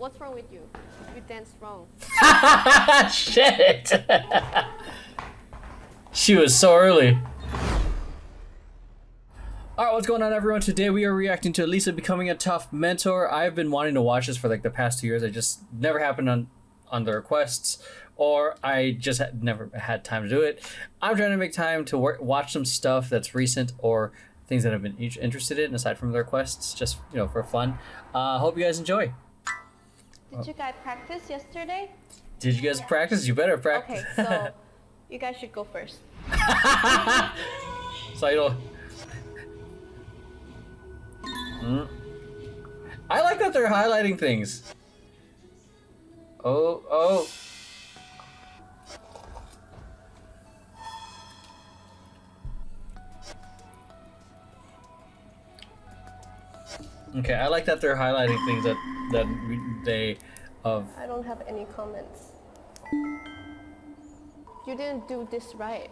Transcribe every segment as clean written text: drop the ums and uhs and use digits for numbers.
What's wrong with you? You dance wrong. Shit. She was so early. Alright, what's going on, everyone? Today we are reacting to Lisa becoming a tough mentor. I've been wanting to watch this for like the past 2 years. It just never happened on the requests, or I just never had time to do it. I'm trying to make time to watch some stuff that's recent or things that I've been interested in aside from the requests, just for fun. Hope you guys enjoy. Did you guys practice yesterday? Did you guys practice? You better practice. Okay, so you guys should go first. So I like that they're highlighting things. Oh. Okay, I like that they're highlighting things that they of. I don't have any comments. You didn't do this right.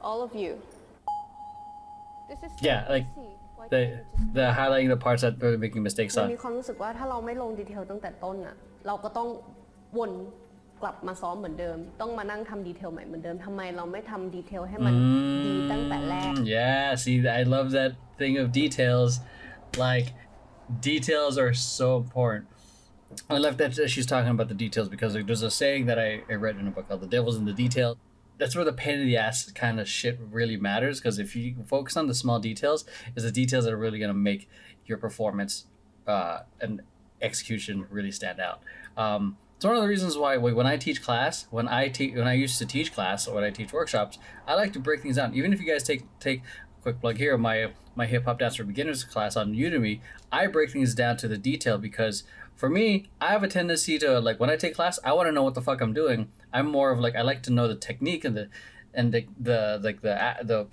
All of you. This is so like easy. Why the can't you just- the highlighting the parts that they're making mistakes มัน on. มีความรู้สึกว่าถ้าเราไม่ลงดีเทลตั้งแต่ต้นอ่ะเราก็ต้องวนกลับมาซ้อมเหมือนเดิมต้องมานั่งทำดีเทลใหม่เหมือนเดิมทำไมเราไม่ทำดีเทลให้มันดีตั้งแต่แรก Yeah, see, I love that thing of details. Like, details are so important. I love that she's talking about the details because there's a saying that I read in a book called "The Devil's in the Detail." That's where the pain in the ass kind of shit really matters, because if you focus on the small details, it's the details that are really going to make your performance and execution really stand out. It's one of the reasons why when I teach class, when I used to teach class or when I teach workshops, I like to break things down. Even if you guys take quick plug here, my hip hop dance for beginners class on Udemy, I break things down to the detail because for me, I have a tendency to, like, when I take class, I want to know what the fuck I'm doing. I'm more of like, I like to know the technique and the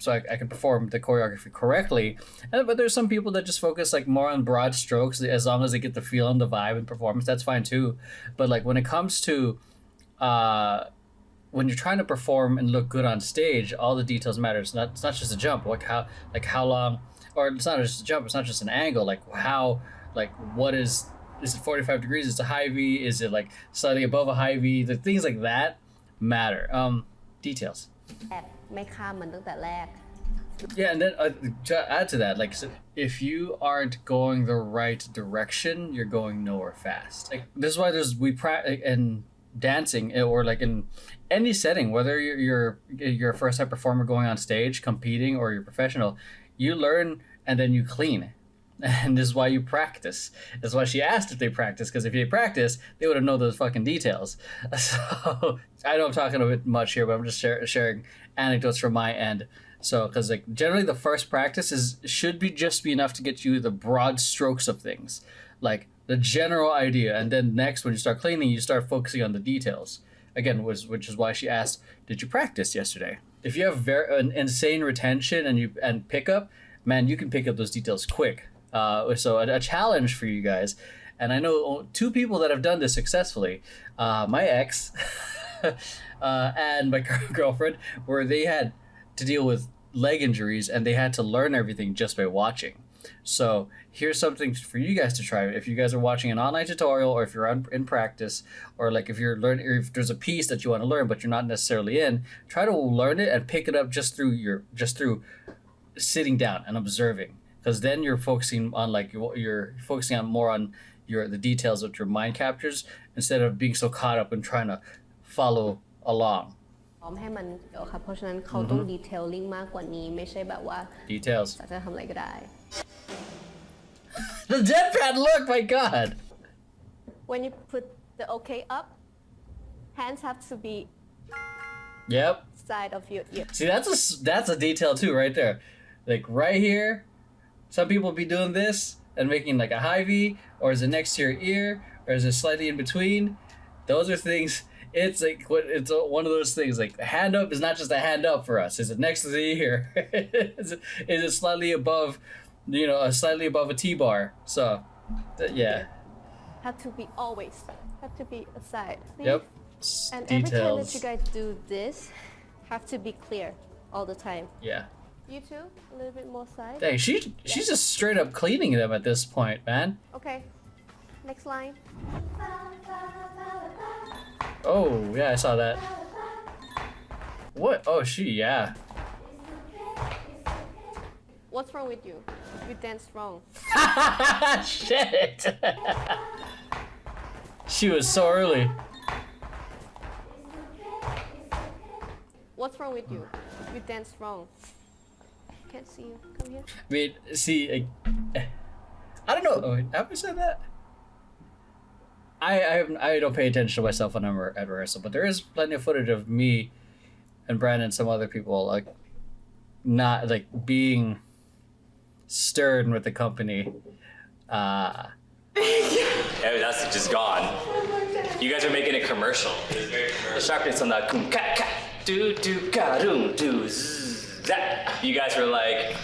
so I can perform the choreography correctly. But there's some people that just focus like more on broad strokes. As long as they get the feel and the vibe and performance, that's fine too. But like when it comes to when you're trying to perform and look good on stage, all the details matter. It's not just a jump, how long, or it's not just a jump, it's not just an angle, what is it 45 degrees? Is it a high V? Is it like slightly above a high V? The things like that matter. Details. ไม่ข้ามมันตั้งแต่แรก Yeah, and then to add to that, like, so if you aren't going the right direction, you're going nowhere fast. Like, this is why we practice in dancing or like in any setting, whether you're a first time performer going on stage, competing, or you're professional, you learn and then you clean. And this is why you practice. That's why she asked if they practice, because if they practice, they would have known those fucking details. So I know I'm talking a bit much here, but I'm just sharing anecdotes from my end. So, because like generally the first practice should be enough to get you the broad strokes of things, like the general idea, and then next when you start cleaning, you start focusing on the details. Again, which is why she asked, "Did you practice yesterday?" If you have an insane retention and pickup, man, you can pick up those details quick. So a challenge for you guys, and I know 2 people that have done this successfully, my ex and my girlfriend, where they had to deal with leg injuries and they had to learn everything just by watching. So here's something for you guys to try. If you guys are watching an online tutorial, or if you're in practice, or like if you're learning, or if there's a piece that you want to learn but you're not necessarily in, try to learn it and pick it up just through sitting down and observing. Because then you're focusing on more on the details that your mind captures instead of being so caught up in trying to follow along. ซ้อมให้มันเดี๋ยวครับเพราะฉะนั้นเขาต้องดีเทลลิ่งมากกว่านี้ไม่ใช่แบบว่า Details. จะทำอะไรก็ได้ The deadpan look, my god. When you put the okay up, hands have to be Yep. side of your ear. See, that's a detail too, right there. Like right here, some people be doing this and making like a high V, or is it next to your ear, or is it slightly in between? Those are things. It's like one of those things. Like a hand up is not just a hand up for us. Is it next to the ear? is it slightly above, slightly above a T-bar? So, yeah. Have to be always. Have to be aside. Please. Yep. And Details. every time that you guys do this, have to be clear all the time. Yeah. You too? A little bit more side? Dang, she's just straight up cleaning them at this point, man. Okay. next line. Oh, yeah, I saw that. What? Oh, yeah. What's wrong with you? You dance wrong. Shit. She was so early. What's wrong with you? You dance wrong. Can't see you. Come here. I mean, see, I don't know. Oh, have I said that? I don't pay attention to myself when I'm at rehearsal, but there is plenty of footage of me and Brandon and some other people like not like being stern with the company. Yeah, that's just gone. You guys are making a commercial. The sharpness on that kum ka ka do do ka doom do zzz, that. You guys were like,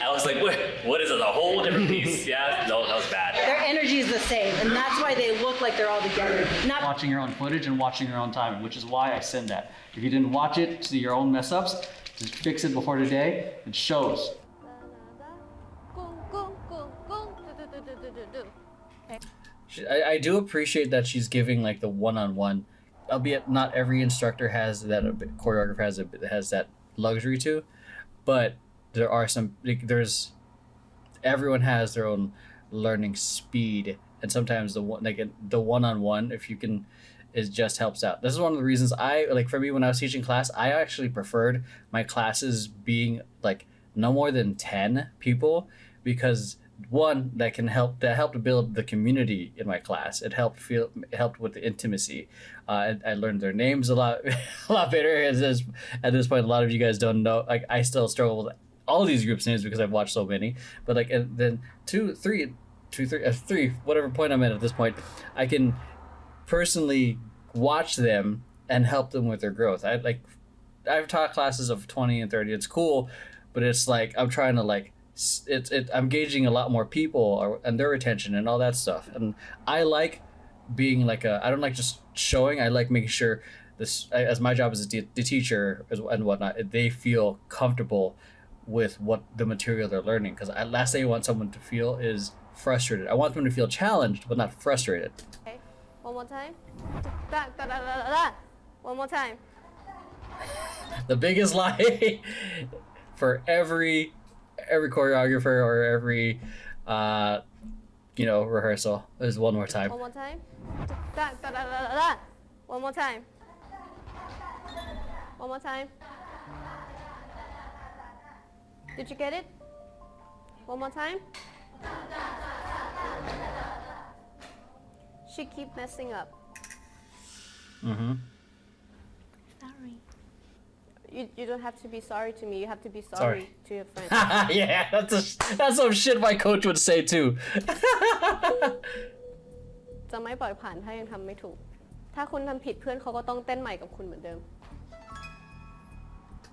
I was like, what is it? A whole different piece? Yeah, no, that was bad. Their energy is the same, and that's why they look like they're all together. Not Watching your own footage and watching your own timing, which is why I send that. If you didn't watch it, see your own mess ups, just fix it before today. It shows. I do appreciate that she's giving like the one-on-one, albeit not every instructor has that, choreographer has that luxury to, but there are some, there's, everyone has their own learning speed, and sometimes the one-on-one, if you can, it just helps out. This is one of the reasons for me, when I was teaching class, I actually preferred my classes being like no more than 10 people, because one, that helped to build the community in my class. It helped with the intimacy. I learned their names a lot better. At this point, a lot of you guys don't know. Like, I still struggle with all these groups' names because I've watched so many. But like, and then three, whatever point I'm at this point, I can personally watch them and help them with their growth. I've taught classes of 20 and 30. It's cool, but it's like I'm trying to like. I'm gauging a lot more people and their attention and all that stuff, and I like being like I don't like just showing. I like making sure as my job as the teacher and whatnot, they feel comfortable with what the material they're learning, because last thing I want someone to feel is frustrated. I want them to feel challenged but not frustrated. Okay, one more time. One more time. The biggest lie for every choreographer or every rehearsal is one more time. One more time. One more time. One more time. Did you get it? One more time. She keep messing up. Mm-hmm. Sorry. You don't have to be sorry to me. You have to be sorry to your friend. Yeah, that's some shit my coach would say too. จะไม่ปล่อยผ่านถ้ายังทำไม่ถูก ถ้าคุณทำผิดเพื่อนเขาก็ต้องเต้นใหม่กับคุณเหมือนเดิม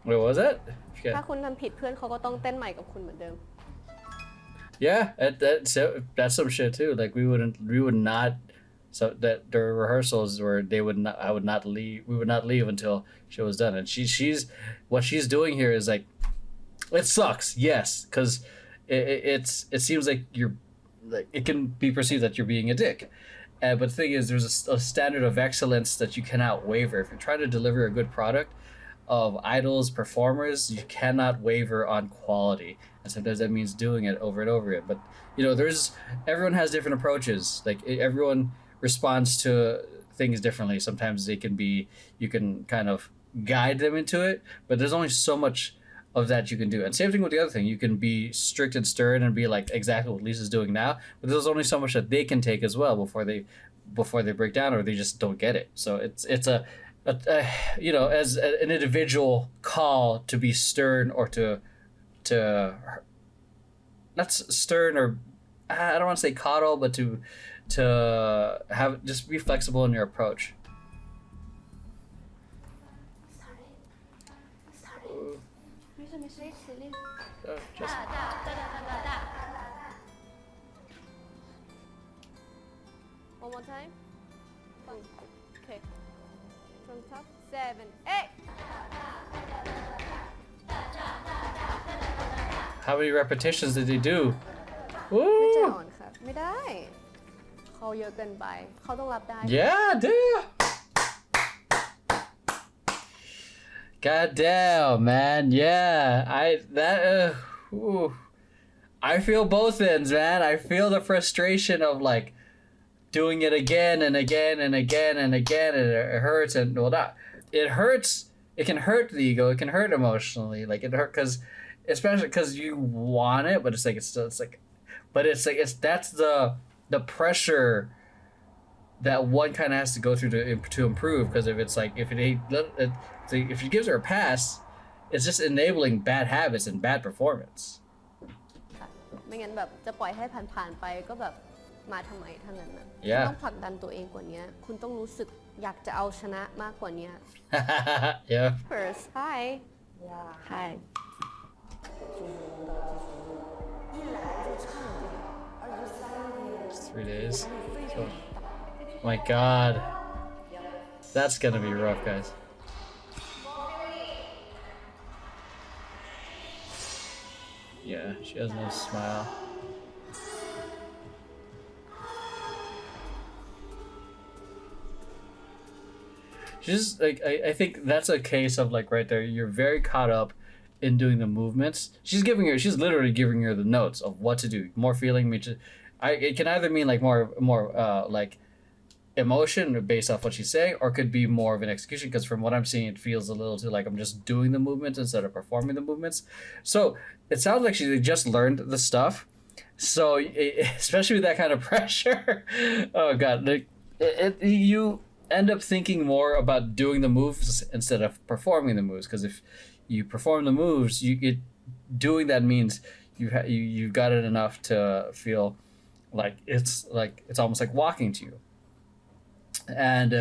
Wait, what was that? ถ้าคุณทำผิดเพื่อนเขาก็ต้องเต้นใหม่กับคุณเหมือนเดิม Yeah, that's some shit too. Like we would not. So that the rehearsals where we would not leave until she was done. And she's what she's doing here is like, it sucks, yes, because it seems like it can be perceived that you're being a dick. But the thing is, there's a standard of excellence that you cannot waver. If you're trying to deliver a good product of idols, performers, you cannot waver on quality. And sometimes that means doing it over and over again. But everyone has different approaches. Like everyone responds to things differently. Sometimes you can kind of guide them into it, but there's only so much of that you can do. And same thing with the other thing. You can be strict and stern and be like exactly what Lisa's doing now, but there's only so much that they can take as well before they break down, or they just don't get it. So it's a as an individual call to be stern, or to not stern, or I don't want to say coddle, but to have just be flexible in your approach. Just... One more time. Okay. From top, 7, 8. How many repetitions did they do? ไม่ใจ Woo! อ่อนค่ะ ไม่ได้ เขาเยอะเกินไป เขาต้องรับได้ Yeah, damn. God damn, man. Yeah, ooh. I feel both ends, man. I feel the frustration of like doing it again and again and again and again, and it hurts. And well, not it hurts. It can hurt the ego. It can hurt emotionally. Like it hurt because, especially because you want it, but it's like but it's like that's the pressure that one kind of has to go through to improve. Because if it's like if she gives her a pass, it's just enabling bad habits and bad performance. ไม่งั้นแบบจะปล่อยให้ผ่านๆไปก็แบบมาทำไมทั้งนั้นนะ Yeah. คุณต้องผลักดันตัวเองกว่านี้ คุณต้องรู้สึกอยากจะเอาชนะมากกว่านี้ Yeah. First hi hi It's 3 days. So, my God, that's gonna be rough, guys. Yeah, she has no smile. She's like, I think that's a case of like right there. You're very caught up in doing the movements. She's literally giving her the notes of what to do. More feeling, it can either mean like more like emotion based off what she's saying, or could be more of an execution. Because from what I'm seeing, it feels a little too like I'm just doing the movements instead of performing the movements. So it sounds like she just learned the stuff. So especially with that kind of pressure, oh God, like you end up thinking more about doing the moves instead of performing the moves. Because if you perform the moves, doing that means you've got it enough to feel like it's almost like walking to you. And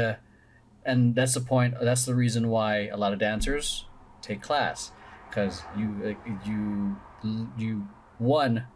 that's the point. That's the reason why a lot of dancers take class, because you one,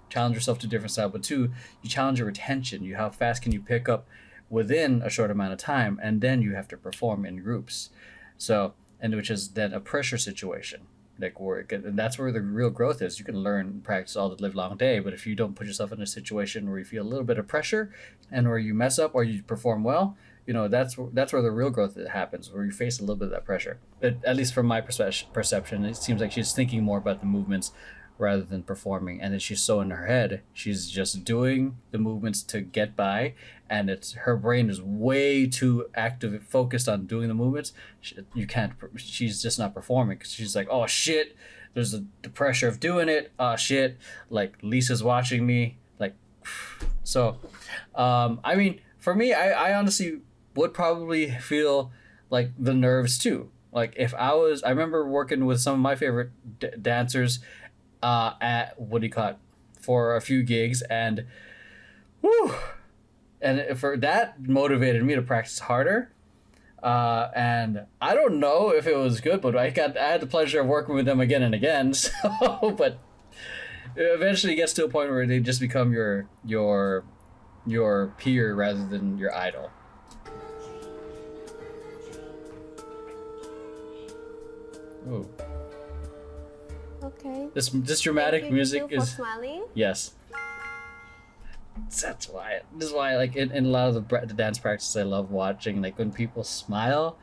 challenge yourself to a different style, but two, you challenge your retention. How fast can you pick up within a short amount of time, and then you have to perform in groups. So, and which is then a pressure situation. Like and that's where the real growth is. You can learn and practice all the live long day, but if you don't put yourself in a situation where you feel a little bit of pressure and where you mess up or you perform well, that's where the real growth happens, where you face a little bit of that pressure. But at least from my perception, it seems like she's thinking more about the movements rather than performing, and then she's so in her head, she's just doing the movements to get by, and her brain is way too active, focused on doing the movements. She's just not performing, because she's like, oh shit, there's the pressure of doing it, oh shit, like Lisa's watching me, like. So I mean, for me, I honestly would probably feel like the nerves too. Like if I remember working with some of my favorite dancers at for a few gigs, and for that motivated me to practice harder. And I don't know if it was good, but I had the pleasure of working with them again and again. So, but it eventually gets to a point where they just become your peer rather than your idol. Ooh. Okay. This dramatic music Thank you for is smiling. yes. This is why like in a lot of the dance practices I love watching, like when people smile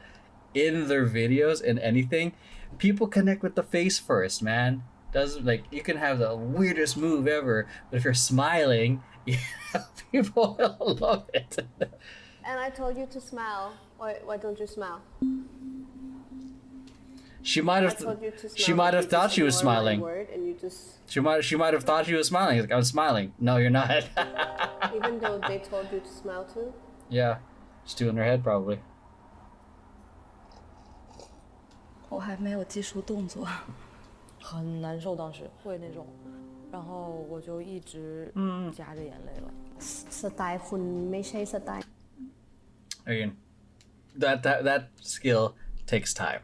in their videos and anything, people connect with the face first, man. Doesn't like you can have the weirdest move ever, but if you're smiling, people will love it. And I told you to smile. Why don't you smile? She might have thought she was smiling. Word and you just... She might have thought she was smiling. Like, I'm smiling. No, you're not. Even though they told you to smile too? Yeah. Just two in her head, probably. 我还没有技术动作，很难受，当时会那种，然后我就一直夹着眼泪了。สไตล์คุณไม่ใช่สไตล์ Again, that skill takes time.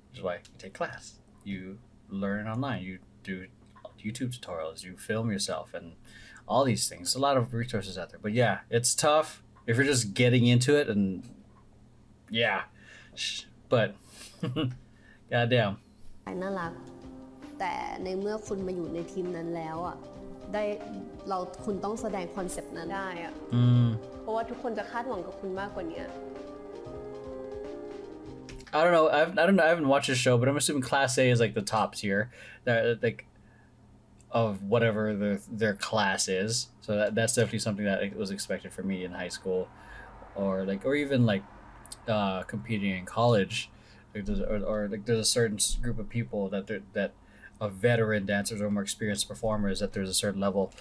Which is why you take class. You learn online. You do YouTube tutorials. You film yourself and all these things. A lot of resources out there. But yeah, it's tough if you're just getting into it, and yeah. But goddamn. น่ารักแต่ในเมื่อคุณมาอยู่ในทีมนั้นแล้วอ่ะ ได้คุณต้องแสดงคอนเซปต์นั้นได้อะเพราะว่าทุกคนจะคาดหวังกับคุณมากกว่านี้ I don't know. I haven't watched the show, but I'm assuming Class A is like the top tier, that like of whatever their class is. So that's definitely something that was expected for me in high school, or even competing in college. Like there's a certain group of people that of veteran dancers or more experienced performers that there's a certain level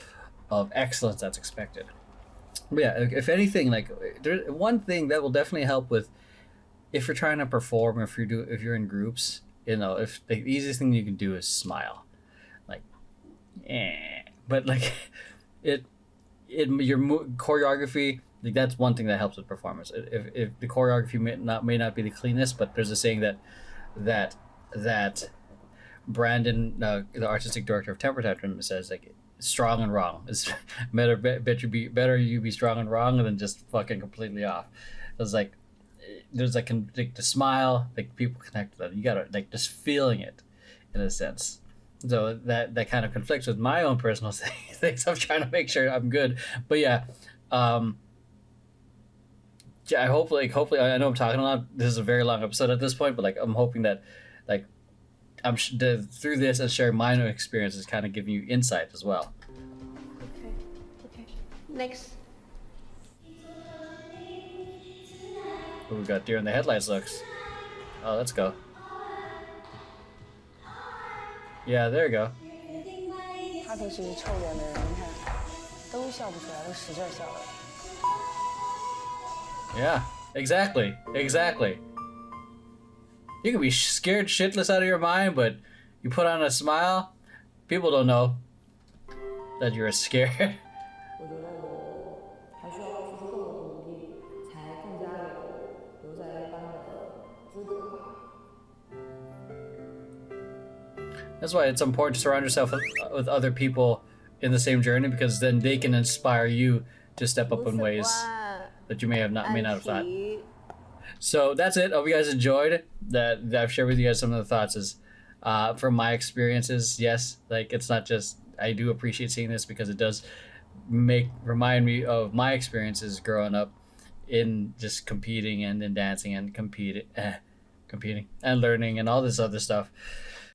of excellence that's expected. But yeah, if anything, like there's one thing that will definitely help with if you're trying to perform, or if you're in groups, if the easiest thing you can do is smile, but like your choreography, like that's one thing that helps with performance. If the choreography may not be the cleanest, but there's a saying that Brandon, the artistic director of Temper Tantrum, says like strong and wrong. It's better you be strong and wrong than just fucking completely off. It's like there's like the smile, like people connect with that. You gotta like just feeling it, in a sense. So that kind of conflicts with my own personal things. I'm trying to make sure I'm good, but yeah. I hopefully I know I'm talking a lot. This is a very long episode at this point, but like I'm hoping that like through this and sharing my own experiences, kind of giving you insight as well. Okay. Next. What we got? Deer in the headlights looks. Oh, let's go. Yeah, there you go. 他平时臭脸的人，你看都笑不出来，都使劲笑了。 Yeah, exactly. You can be scared shitless out of your mind, but you put on a smile, people don't know that you're scared. 我觉得我还需要付出更多的努力，才更加有留在班里的资格吧。 That's why it's important to surround yourself with other people in the same journey, because then they can inspire you to step up in ways that you may not have thought. So that's it. Hope you guys enjoyed that I've shared with you guys some of the thoughts is from my experiences. Yes, like it's not just, I do appreciate seeing this because it does remind me of my experiences growing up in just competing and in dancing and competing and learning and all this other stuff.